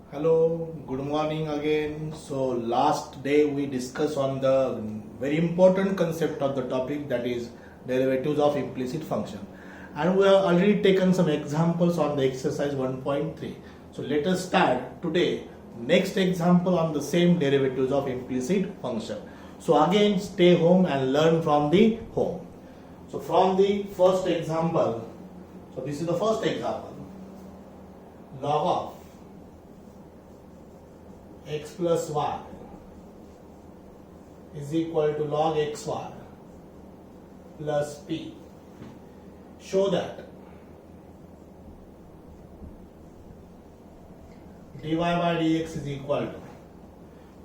Hello, good morning again. So last day we discussed on the very important concept of the topic, that is derivatives of implicit function, and we have already taken some examples on the exercise 1.3. So let us start today next example on the same derivatives of implicit function. So again stay home and learn from the home. So from the first example, so this is the first example, log of x plus y is equal to log xy plus p. Show that dy by dx is equal to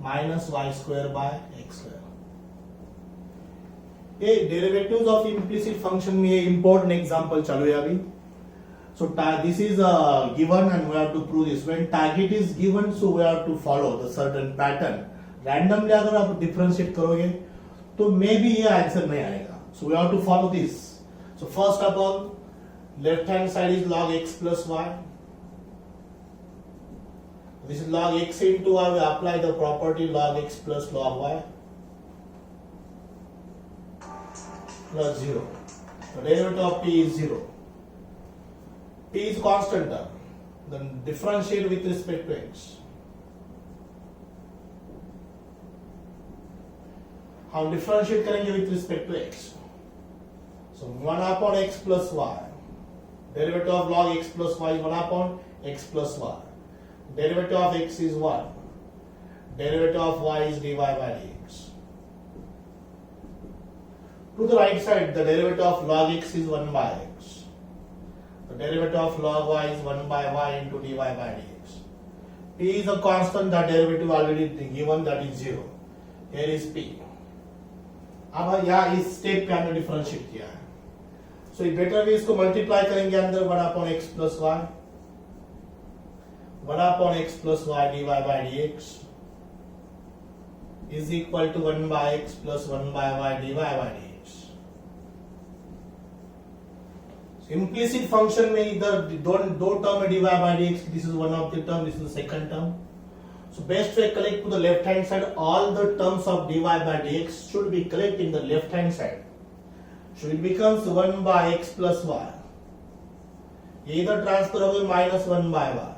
minus y square by x square. ये derivatives of implicit function में ये important example चालू है अभी. So this is given and we have to prove this. When target is given, so we have to follow the certain pattern. Randomly अगर आप differentiate करोगे तो maybe ये आंसर नहीं आएगा. So we have to follow this. So first of all, left hand side is log x plus y. This is log x into y. We apply the property log x plus log y plus 0. The derivative of p is 0. P is constant term, then differentiate with respect to x. How differentiate करेंगे with respect to x? So 1 upon x plus y. Derivative of log x plus y is 1 upon x plus y. Derivative of x is 1. Derivative of y is dy by dx. To the right side, the derivative of log x is 1 by x. The derivative of log y is 1 by y into dy by dx. P is a constant, that derivative already given, that is 0. Here is p. अब यहाँ इस step पे हमने differentiate किया है. So better way इसको multiply करेंगे अंदर 1 upon x plus y, 1 upon x plus y dy by dx is equal to 1 by x plus 1 by y dy by dx. Implicit function में इधर दो टर्म है dy by dx. This is one of the term, this is the second term. So best way collect to the left hand side. All the terms of dy by dx should be collect in the left hand side. So it becomes 1 by x plus y. ये इधर transfer हो गए minus 1 by y,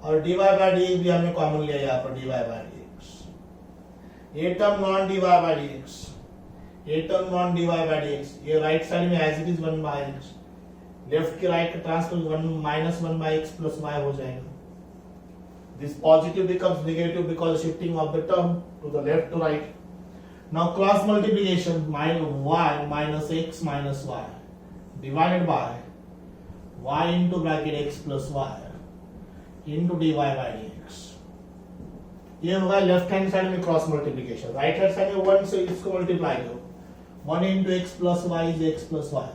और dy by dx भी हमने common लिया यहाँ पर dy by dx. ये term known dy by dx, ये term known dy by dx. ये राइट साइड में as it is 1 by x, left के राइट का transfer 1 minus 1 by x plus y हो जाएगा. This positive becomes negative because shifting of the term to the left to right. Now cross multiplication, y minus x minus y divided by y into bracket x plus y into dy by dx. ये होगा left hand side में cross multiplication. Right hand side में 1 से इसको multiply करो. 1 into x plus y is x plus y.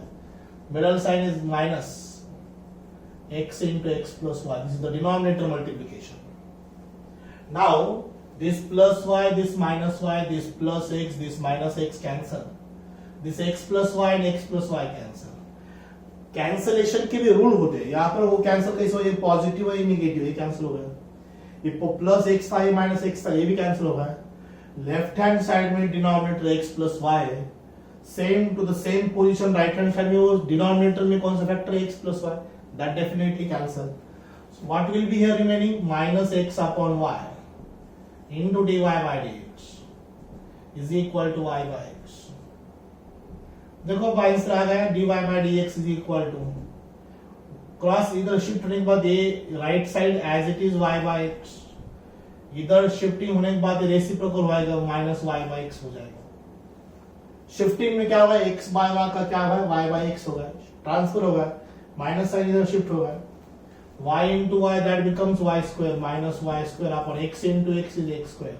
Middle side is minus x into x plus y. This is the denominator multiplication. Now this plus y, this minus y, this plus x, this minus x cancel. This x plus y and x plus y cancel. Cancellation के भी rule होते हैं. यहाँ पर वो cancel कैसे हो, ये पॉजिटिव है ये निगेटिव, ये कैंसिल हो गया. ये प्लस एक्स था, ये माइनस एक्स था, ये भी कैंसिल हो गया. लेफ्ट हैंड साइड में डिनोमिनेटर x प्लस y है, same to the same position right hand side में वो डिनोमिनेटर में कौन सा फैक्टर है, x plus y, that definitely cancel. So what will be here remaining, minus x upon y into dy by dx is equal to y by x. देखो answer आ गया, dy by dx is equal to, cross इधर shift होने के बाद ये right side as it is y by x, इधर shifting होने के बाद रेसिप्रोकल होएगा माइनस y by x हो जाएगा. शिफ्टिंग में क्या हुआ, x by y का क्या हुआ, y by x होगा, ट्रांसफर होगा, माइनस साइड इधर शिफ्ट होगा, y into y that becomes y square minus y square upon x into x is x square.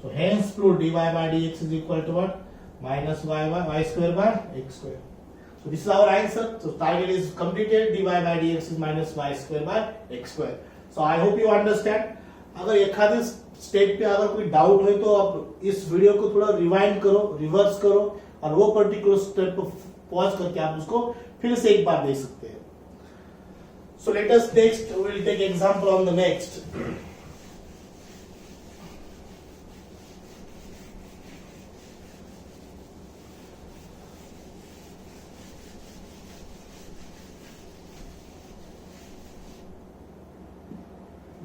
So hence prove dy by dx is equal to what, minus y square by x square. So this is our answer. So target is completed. Dy by dx is minus y square by x square. So I hope you understand. अगर एक आधे step पे अगर कोई doubt हो तो आप इस वीडियो को थोड़ा रिवाइंड करो, रिवर्स करो, और वो पर्टिकुलर स्टेप को पॉज करके आप उसको फिर से एक बार देख सकते हैं. So let us next, we will take example on the next.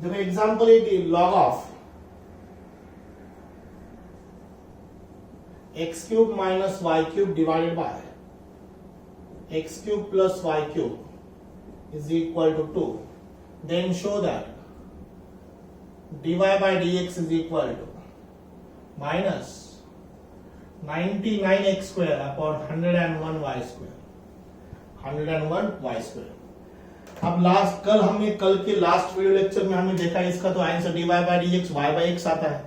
The example is the log of x cube minus y cube divided by x cube plus y cube is equal to 2. Then show that dy by dx is equal to minus 99x square upon 101y square. 101y square. अब कल के last video lecture में हमने देखा इसका तो answer dy by dx y by x आता है,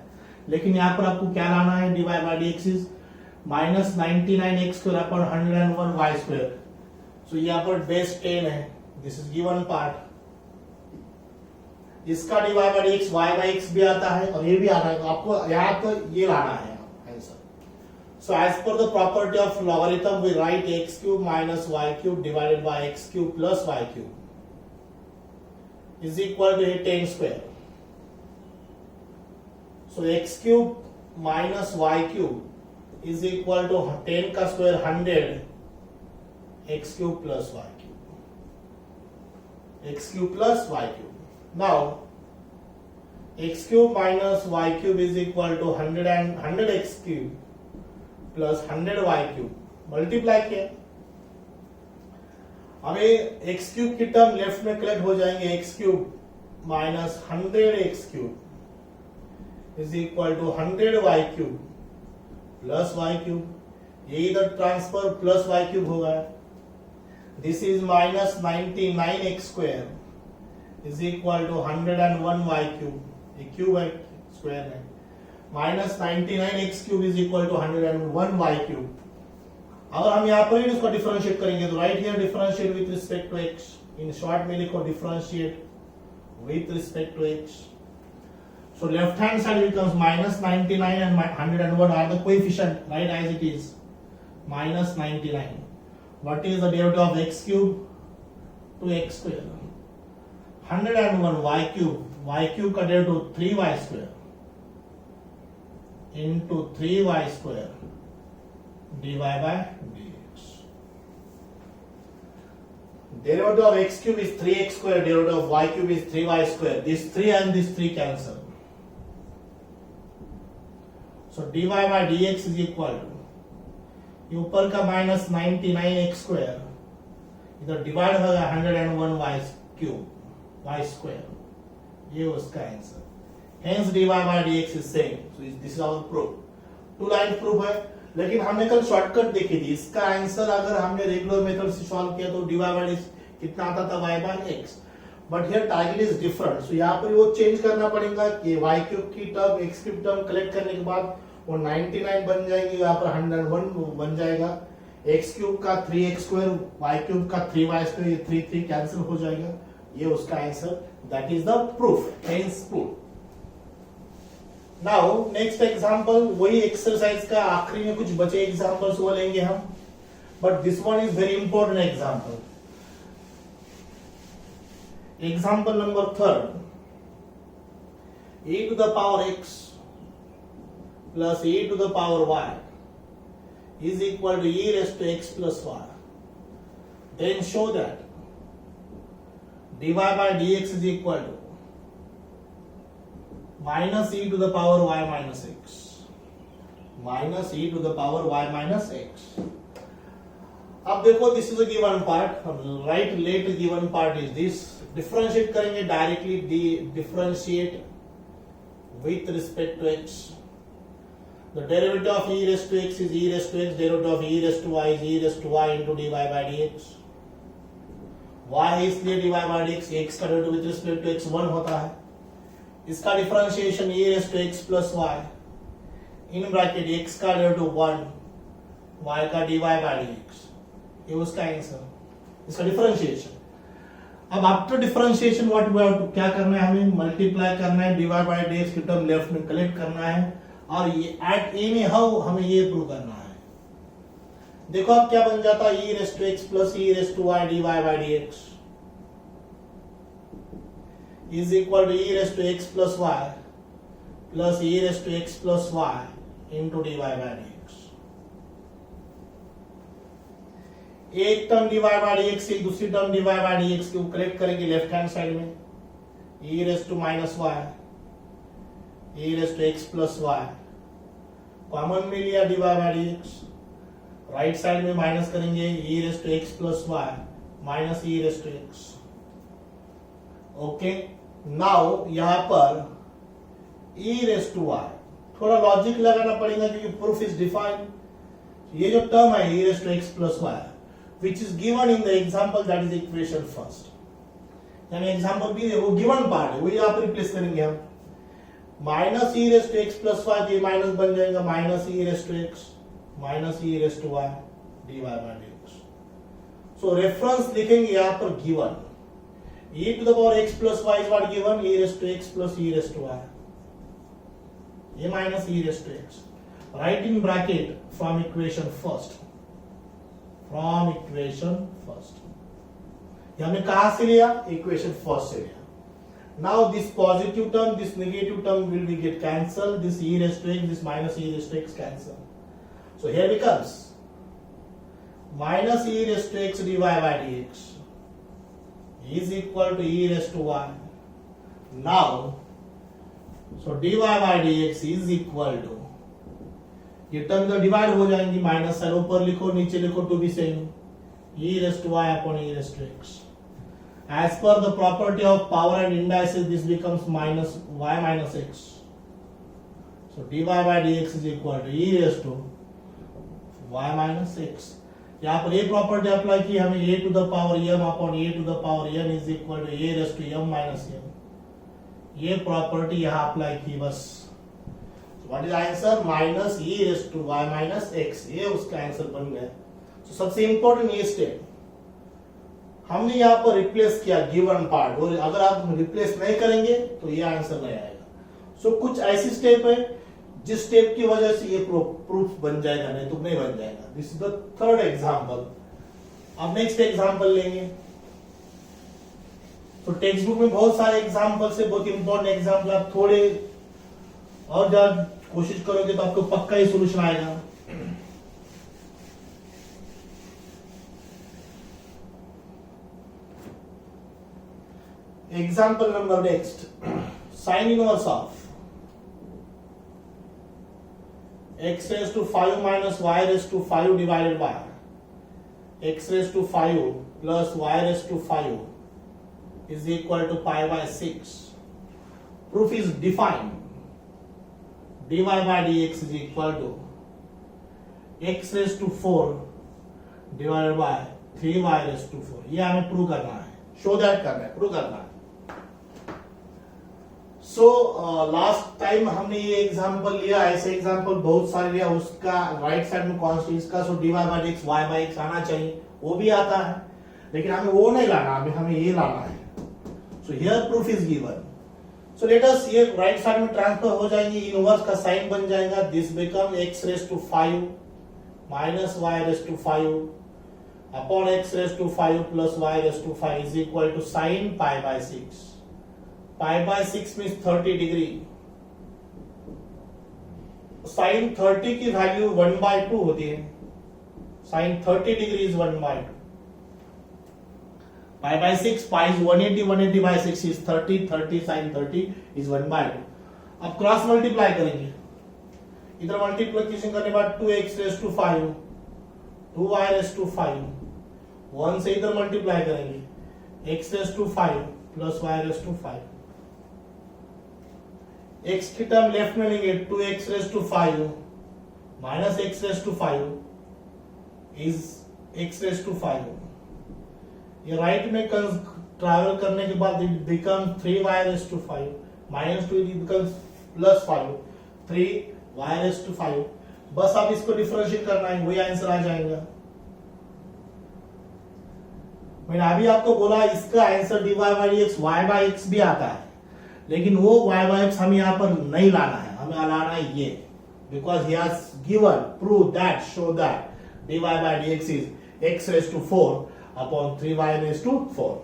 लेकिन यहाँ पर आपको क्या लाना है? dy by dx is minus 99x square upon 101y square. So यहाँ पर बेस 10 है, दिस इज गिवन पार्ट. इसका dy by dx y by x भी आता है और ये भी आता है, तो आपको यहाँ तो ये लाना है answer. So as per the property of logarithm we write x cube minus y cube divided by x cube plus y cube is equal to 10 square. So x cube minus y cube is equal to 10 का square 100 x cube plus y cube. X cube plus y cube. Now x cube minus y cube is equal to 100 x cube plus 100 y cube. Multiply किया. अब ये x cube की term left में collect हो जाएंगे. x cube minus 100 x cube is equal to 100 y cube plus y cube. ये इधर transfer plus y cube होगा. This is minus 99 x square is equal to 101 y cube. ये cube है, square है. Minus 99 x cube is equal to 101 y cube. अगर हम यहाँ पर ही इसको डिफरेंशिएट करेंगे तो right here differentiate with respect to x. In short में लिखो differentiate with respect to x. So left hand side becomes minus 99 and 101 are the coefficient, right, as it is minus 99. What is the derivative of x cube to x square? 101 y cube का derivative 3y square into 3y square dy by dx. Derivative of x cube is 3x square, derivative of y cube is 3y square. This 3 and this 3 cancel. So dy by dx is equal to ऊपर का minus 99x square इधर divide होगा 101y cube y square. ये उसका answer. Hence dy by dx is same. So this is our proof. 2 line proof है. लेकिन हमने कल शॉर्टकट देखी थी. इसका आंसर अगर हमने रेगुलर मेथड से सॉल्व किया तो dy by dx कितना आता था? y by x. But here target is different. So यहाँ पर वो चेंज करना पड़ेगा कि y क्यूब की term x cube term collect करने के बाद वो 99 बन जाएगी, यहाँ पर 101 बन जाएगा. x क्यूब का 3x स्क्वायर, y क्यूब का 3y स्क्वायर, ये 3 कैंसिल हो जाएगा. ये उसका answer. That is the proof. Hence proof. Now next example, वही एक्सरसाइज का आखिरी में कुछ बचे एग्जांपल्स वो लेंगे हम. But this one is very important example. Example number 3. e to the power x plus e to the power y is equal to e raised to x plus y. Then show that dy by dx is equal to minus e to the power y minus x. Minus e to the power y minus x. अब देखो this is a given part. Right let given part is this. Differentiate करेंगे directly. Differentiate with respect to x. The derivative of e raised to x is e raised to x. Derivative of e raised to y is e raised to y into dy by dx. y है इसलिए dy by dx. x का derivative with respect to x 1 होता है. इसका differentiation e raised to x plus y in bracket x का derivative 1 y का dy by dx. ये उसका आंसर. इसका डिफरेंशिएशन. अब after differentiation what we have to क्या करना है? हमें मल्टीप्लाई करना है. dy by dx की टर्म लेफ्ट में कलेक्ट करना है और ये एट एनी हाउ हमें ये प्रूव करना है. देखो अब क्या बन जाता है? e raised to x plus e raised to y dy by dx. is equal to e raised to x plus y plus e raised to x plus y into dy by dx. एक term dy by dx से दूसरी term dy by dx को collect करेंगे left hand side में, e raised to minus y, e raised to x plus y common में लिया dy by dx, right side में minus करेंगे e raised to x plus y minus e raised to x. Okay, now यहां पर e raised to y थोड़ा logic लगाना पड़ेगा क्योंकि प्रूफ इज डिफाइंड. ये जो टर्म है e raised to x plus y which is given in the example, that is equation first, यानी एग्जांपल भी वो गिवन पार्ट है, वही आप रिप्लेस करेंगे हम. Minus e raised to x plus y, ये माइनस बन जाएगा minus e raised to x minus e raised to y dy by dx. So reference लिखेंगे यहाँ पर given e to the power x plus y is what given, e raised to x plus e raised to y, a minus e raised to x. Write in bracket from equation first. From equation first. ये हमने कहां से लिया? Equation first से लिया. Now this positive term, this negative term will be get cancelled. This e raised to x, this minus e raised to x cancel. So here becomes minus e raised to x dy by dx is equal to e raised to y. Now, so dy by dx is equal to, ये term तो divide हो जाएंगी, minus sine ऊपर लिखो नीचे लिखो to be same, e raised to y upon e raised to x. As per the property of power and indices, this becomes minus y minus x. So dy by dx is equal to e raised to y minus x. यहाँ पर ये property apply की हमें, a to the power m upon a to the power n is equal to a raised to m minus m. ये property यहाँ apply की बस. What is answer? Minus e raised to y minus x. ये उसका answer बन गया. तो सबसे इंपॉर्टेंट ये स्टेप हमने यहाँ पर रिप्लेस किया गिवन पार्ट, और अगर आप रिप्लेस नहीं करेंगे तो ये आंसर नहीं आएगा. सो कुछ ऐसी स्टेप है जिस स्टेप की वजह से ये प्रूफ बन जाएगा, नहीं तो नहीं बन जाएगा. This is the third example. अब नेक्स्ट एग्जांपल लेंगे. तो टेक्स्ट बुक में बहुत सारे एग्जांपल्स है, बहुत इंपॉर्टेंट एग्जांपल. आप थोड़े और ज्यादा कोशिश करोगे तो आपको पक्का ही सोल्यूशन आएगा. Example number next, sine inverse of x raised to 5 minus y raised to 5 divided by x raised to 5 plus y raised to 5 is equal to pi by 6. Proof is defined. dy by dx is equal to x raised to 4 divided by 3y raised to 4. ये हमें prove करना है, show that करना है, prove करना है. So last time हमने ये एग्जांपल लिया, ऐसे एग्जांपल बहुत सारे लिया. उसका राइट साइड में कॉन्स्टेंट्स का, सो dy by dx y by x आना चाहिए, वो भी आता है, लेकिन हमें वो नहीं लाना, हमें ये लाना है. So here proof is given. So let us, ये राइट साइड में ट्रांसफर हो जाएंगे, इनवर्स का साइन बन जाएगा. This become x raised to 5 minus y raised to 5 upon x raised to 5 plus y raised to 5 is equal to sin pi by 6. Pi by 6 means 30 degree. Sine 30 की value 1/2 होती है. Sine 30 degree is 1/2. pi by 6, pi is 180, 180 by 6 is 30, 30 sin 30 is 1/2. अब cross multiply करेंगे, इधर multiplication करने के बाद 2x raised to 5 2y raised to 5, 1 से इधर मल्टीप्लाई करेंगे, x raised to 5 plus y raised to 5. x की टर्म लेफ्ट में लेंगे, 2x raised to 5 minus x raised to 5 is x raised to 5. ये राइट में ट्रैवल करने के बाद it becomes 3y raised to 5 minus 2 it becomes plus 5 3y raised to 5. बस आप इसको डिफरेंशिएट करना है, वही आंसर आ जाएगा. मैंने अभी आपको बोला इसका answer dy by dx y by x भी आता है, लेकिन वो y by x हमें यहाँ पर नहीं लाना है, हमें लाना है ये, because he has given, prove that, show that dy by dx is x raised to 4 upon 3y raised to 4.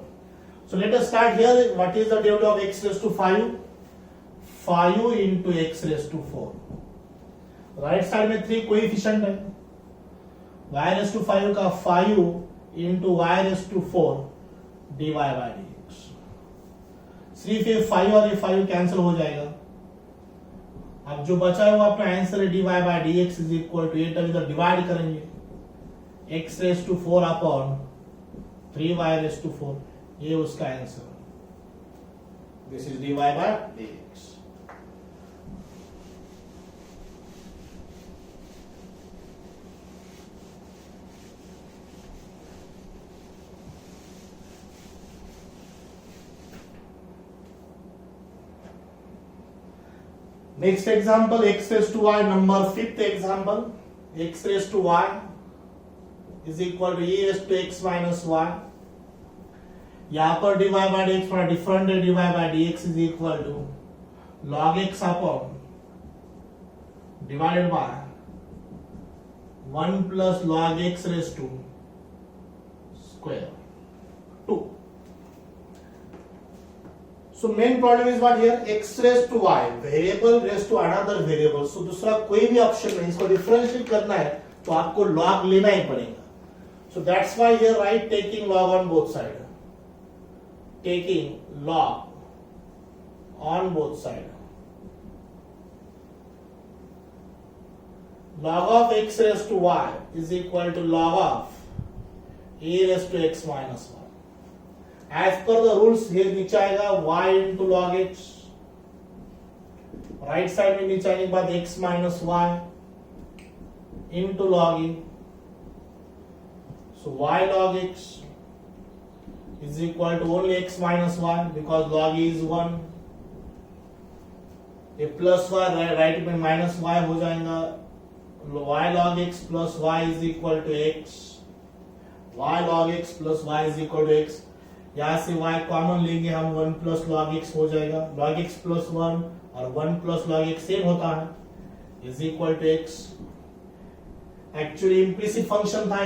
So let us start here. What is the derivative of x raised to 5? 5 into x raised to 4. Right side में 3 coefficient है. y raised to 5 का 5 into y raised to 4 dy by dx. सिर्फ ये 5 और ये 5 cancel हो जाएगा. अब जो बचा हुआ अपना आंसर है dy by dx is equal to 8. इधर डिवाइड करेंगे x raised to 4 upon 3y raised to 4. ये उसका आंसर. This is dy by dx. Next example, x raised to y, number 5th example, x raised to y is equal to e raised to x minus y. यहाँ पर dy by dx थोड़ा different है. dy by dx is equal to log x upon divided by 1 plus log x raised to square 2. So main problem is what here? X raised to y, variable raised to another variable. So दूसरा कोई भी option नहीं. इसको differentiate करना है तो आपको log लेना ही पड़ेगा. So that's why here write taking log on both sides. Taking log on both sides. Log of x raised to y is equal to log of e raised to x minus y. As per the rules, ये नीचे आएगा y into log x. Right side में नीचे आने के बाद x minus y into log e. So y log x is equal to only x minus y because log e is 1. ये plus y right में माइनस y हो जाएगा. y log x plus y is equal to x. y log x plus y is equal to x. यहां से y common लेंगे हम. 1 plus log x हो जाएगा. log x प्लस 1 और 1 प्लस लॉग x सेम होता है. Is equal to x. Actually implicit function था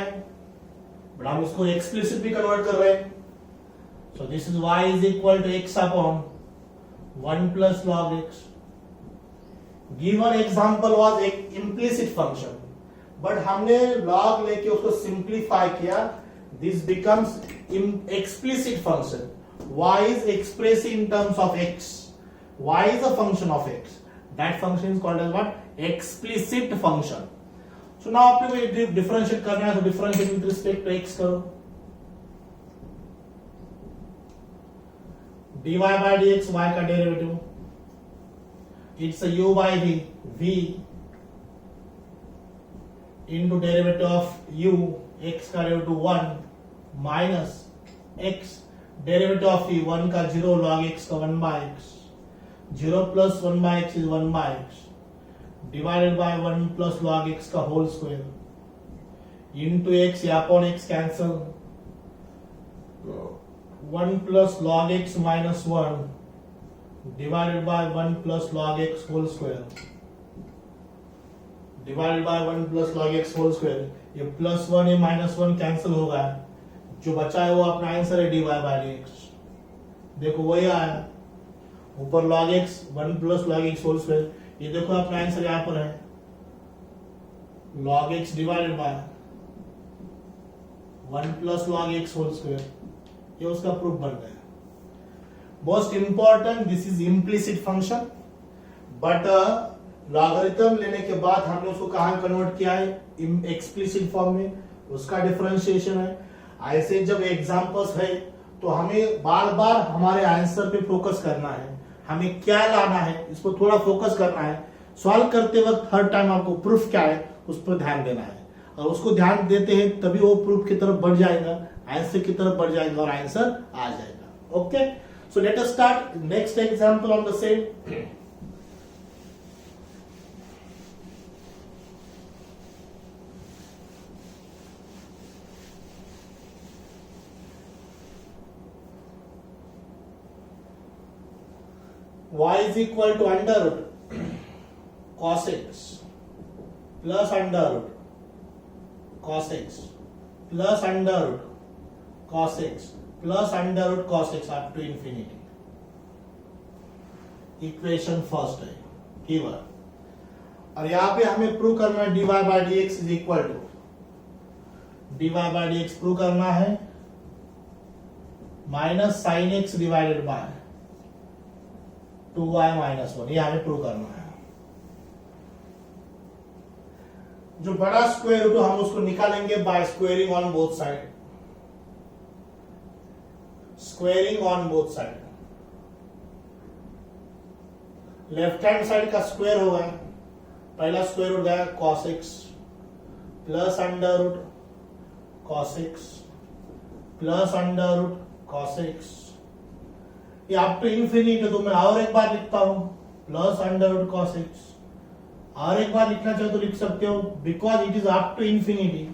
बट हम उसको एक्सप्लिसिट भी कन्वर्ट कर रहे हैं. So this is y is equal to x upon 1 plus log x. Given example was एक इम्प्लिसिट फंक्शन बट हमने log लेके उसको सिंप्लीफाई किया. This becomes explicit function. Y is expressed in terms of x. Y is a function of x. That function is called as what? Explicit function. So now आपने को differentiate करना है तो differentiate with respect to x करो. dy by dx y का derivative. It's a u by v into derivative of u x का derivative 1 minus x derivative of e 1 का 0 log x का 1 by x. 0 plus 1 by x is 1 by x divided by 1 plus log x का whole square into x या upon x cancel. 1 plus log x minus 1 divided by 1 plus log x whole square divided by 1 plus log x whole square. ये plus 1 ये minus 1 cancel होगा. जो बचा है वो अपना आंसर है dy by dx. देखो वही आया. ऊपर log x 1 plus log x whole square. ये देखो अपना आंसर यहाँ पर है log x divided by 1 plus log x whole square. ये उसका प्रूफ बन गया. Most important this is implicit function but logarithm लेने के बाद हमने उसको कहां कन्वर्ट किया है? एक्सप्लिसिट फॉर्म में. उसका डिफरेंशिएशन है. ऐसे जब एग्जांपल्स है तो हमें बार बार हमारे आंसर पे फोकस करना है. हमें क्या लाना है इस पर थोड़ा फोकस करना है. सॉल्व करते वक्त हर टाइम आपको प्रूफ क्या है उस पर ध्यान देना है. और उसको ध्यान देते हैं तभी वो प्रूफ की तरफ बढ़ जाएगा, आंसर की तरफ बढ़ जाएगा और आंसर आ जाएगा. Okay, so let us start next example on the same. y is equal to under root cos x plus under root cos x plus under root cos x plus under root cos X up to infinity. Equation first है given, और यहां पे हमें prove करना है dy by dx is equal to, dy by dx prove करना है minus sine X divided by 2y minus 1, ये हमें प्रूव करना है। जो बड़ा स्क्वायर रूट हम उसको निकालेंगे by squaring on both side, squaring on both side. Left hand side का स्क्वायर होगा, पहला स्क्वायर रूट गया cos x plus under root cos x plus under root cos x, ये अप टू इंफिनिटी। तो मैं और एक बार लिखता हूं plus under root cos x, और एक बार लिखना चाहो तो लिख सकते हो, because it is up to infinity.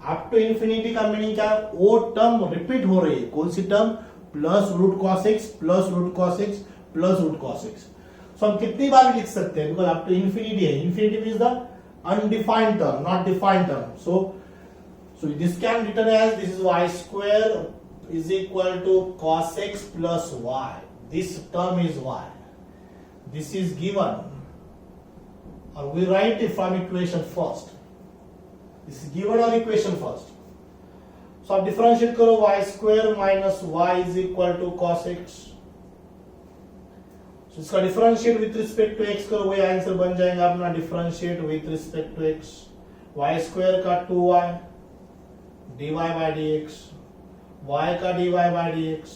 Up to infinity का मीनिंग क्या है, वो टर्म रिपीट हो रही है। कौन सी term, plus root cos x plus root cos x plus root cos x। So हम कितनी बार भी लिख सकते हैं, बिकॉज अप टू इंफिनिटी है। Infinity means the undefined term, not defined term. So this can return as this is y square is equal to cos x plus y. This term is y. This is given, or we write it from equation first. This is given or equation first. So आप differentiate करो, y square minus y is equal to cos x. So इसका differentiate with respect to x करो, वही answer बन जाएगा अपना differentiate with respect to x. y square का 2y dy by dx, y का dy by dx,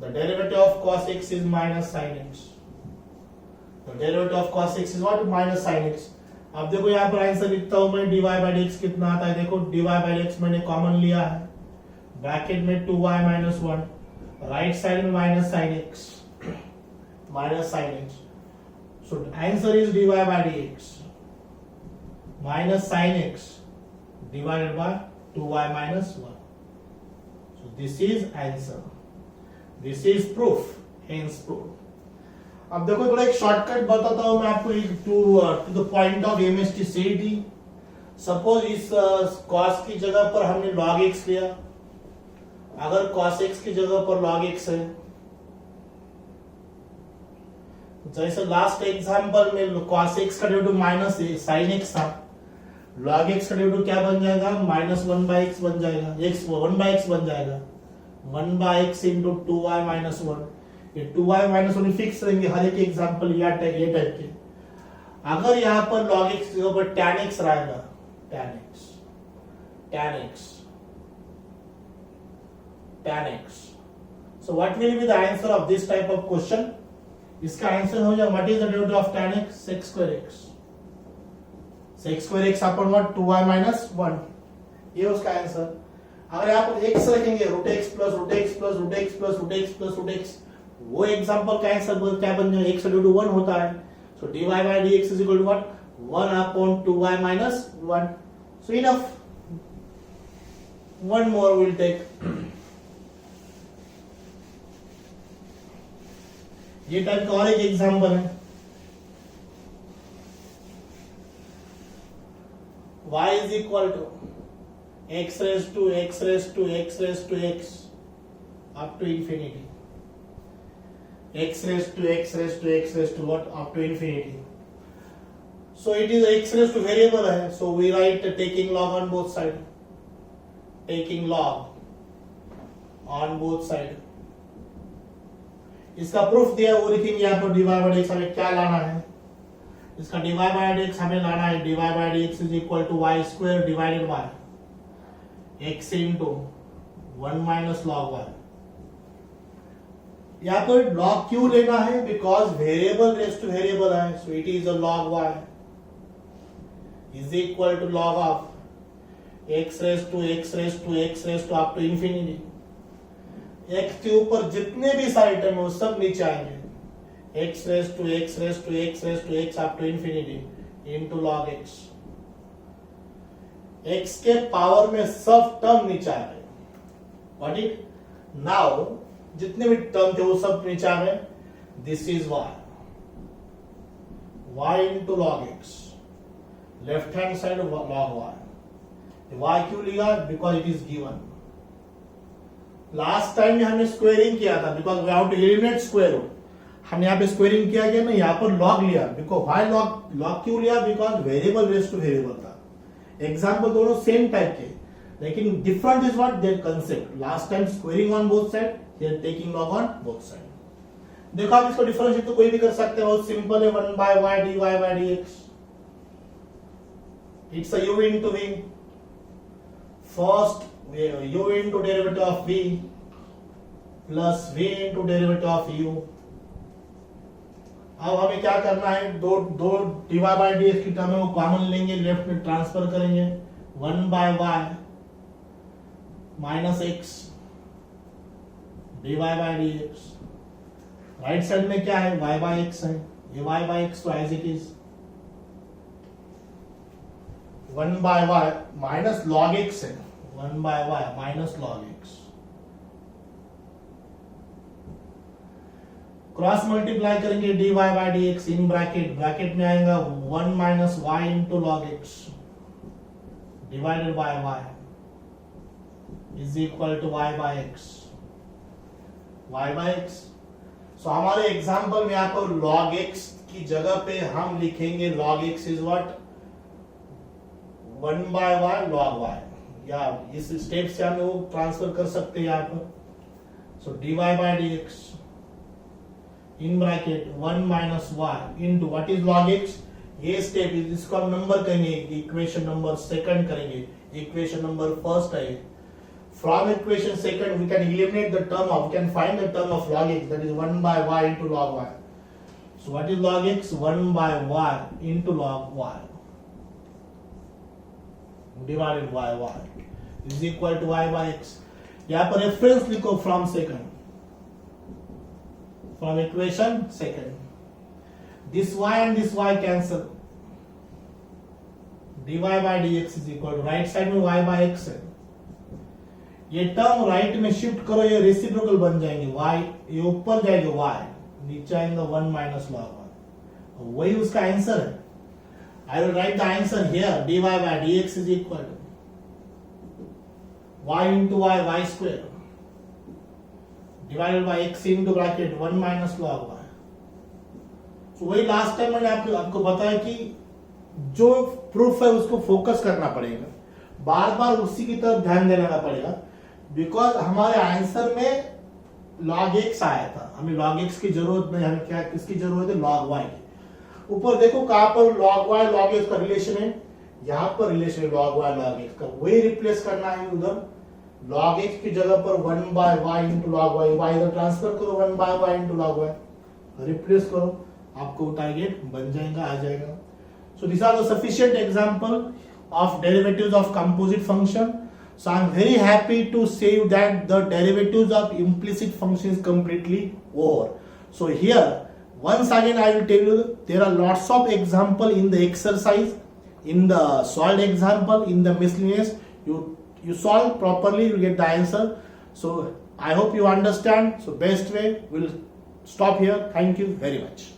the derivative of cos x is minus sin x. The derivative of cos x is what? Minus sin x. अब देखो यहाँ पर answer लिखता हूं मैं, dy by dx कितना आता है, देखो dy by dx मैंने कॉमन लिया है, ब्रैकेट में 2y minus 1, राइट साइड में minus sin x, minus sin x. So answer is dy by dx minus sin x divided by 2y minus 1. This is answer. This is proof. Hence proof. अब देखो थोड़ा एक shortcut बताता हूं मैं आपको, to the point of MST CET। Suppose इस cos की जगह पर हमने log x लिया, अगर cos x की जगह पर log x है, जैसे लास्ट एग्जांपल में cos x का डेरिवेटिव माइनस sin x था, log x का डेरिवेटिव क्या बन जाएगा, माइनस 1/x बन जाएगा, x 1/x बन जाएगा, 1/x इंटू 2y माइनस 1। ये 2y माइनस 1 फिक्स रहेंगे हर एक एग्जांपल ये टाइप के। अगर यहाँ पर log x के ऊपर tan x रहेगा, tan x, so what will be the answer of this type of question? इसका आंसर हो जाए, what is the derivative of tan x? sec square x, sec square x upon what? 2y minus 1, ये उसका answer. अगर यहाँ पर x रखेंगे, root x plus root x plus root x plus root x plus root x, वो example का answer क्या बन जाएगा, x का ड्यू 1 होता है। So dy by dx is equal to what? 1 upon 2y minus 1. So enough. One more we'll take. ये टाइप का और एक एग्जांपल है, y is equal to x raised to x raised to x raised to x up to infinity, x raised to x raised to x raised to what? Up to infinity. So it is x raised to variable है, so we write taking log on both side, taking log on both side. इसका proof दिया वो लिखेंगे यहाँ पर, dy by dx हमें क्या लाना है, इसका dy by dx हमें लाना है, dy by dx is equal to y square divided by x into 1 minus log y. यहाँ पर log क्यों लेना है, because variable rest to variable है, so it is a log y is equal to log of x raised to x raised to x raised to up to infinity. x के ऊपर जितने भी सारे टर्म वो सब नीचे आएंगे, x raised to x raised to x raised to x up to infinity into log x. x के पावर में सब टर्म नीचे आ गए, व्हाट इट नाउ, जितने भी टर्म थे वो सब नीचे आ गए। This is y into log x, left hand side log y. y क्यों लिया, because it is given, last time में हमने स्क्वेयरिंग किया था because we have to eliminate square root. हमने यहाँ पे स्क्वेयरिंग किया गया ना, यहाँ पर लॉग लिया। बिकॉज व्हाई लॉग क्यों लिया? Because variable raise to variable था। एग्जाम्पल दोनों सेम टाइप के, लेकिन different is what their concept. Last time squaring on both side, here taking log on both side. देखो आप इसको डिफरेंशिएट तो कोई भी कर सकते हैं, बहुत सिंपल है। 1 by y dy by dx, it's a u into v. First u into derivative of v plus v into derivative of u। अब हमें क्या करना है, दो dy by dx की टर्म है वो कॉमन लेंगे, लेफ्ट में ट्रांसफर करेंगे। 1 by y minus x dy by dx। Right side में क्या है, y by x है, ये y by x तो as it is 1 by y minus log x है, 1 by y minus log x। Cross multiply करेंगे dy by dx in bracket में आएगा 1 minus y into log x divided by y is equal to y by x। So हमारे example में यहाँ पर log x की जगह पे हम लिखेंगे log x is what 1 by y log y, या इस स्टेप से हम वो ट्रांसफर कर सकते हैं यहाँ पर। सो dy by dx in bracket 1 minus y into what is log x। ये स्टेप इसको हम नंबर करेंगे, इक्वेशन नंबर सेकंड करेंगे, इक्वेशन नंबर फर्स्ट है। From equation second we can eliminate the term of, we can find the term of log x, that is 1 by y into log y. So what is log x? 1 by y into log y divided by y is equal to y by x। यहाँ पर reference लिखो from second, from equation second। This y and this y cancel, dy by dx is equal to right side में y by x है। ये term right में shift करो, ये reciprocal बन जाएंगे, y ये ऊपर जाएगा y, नीचे आएगा 1 माइनस log y। वही उसका आंसर है। I will write the answer here, dy by dx is equal to y into y square divided by x into bracket 1 minus log y। तो वही लास्ट टाइम मैंने आपको बताया कि जो प्रूफ है उसको फोकस करना पड़ेगा, बार बार उसी की तरफ ध्यान देना पड़ेगा। बिकॉज हमारे आंसर में log x आया था, हमें log x की जरूरत नहीं, हमें क्या किसकी जरूरत है, log y की। ऊपर देखो कहां पर log y log x का रिलेशन है, यहां पर रिलेशन है log y log x का, वही रिप्लेस करना है उधर। log x की जगह पर 1 by y into log y, y इधर ट्रांसफर करो 1 by y into log y, replace करो, आपको टारगेट बन जाएगा, आ जाएगा। So these are the sufficient example of derivatives of composite function. So I am very happy to say that the derivatives of implicit function is completely over. So here once again I will tell you there are lots of example in the exercise, in the solved example, in the miscellaneous. You solve properly, you get the answer. So I hope you understand. So best way, we'll stop here. Thank you very much.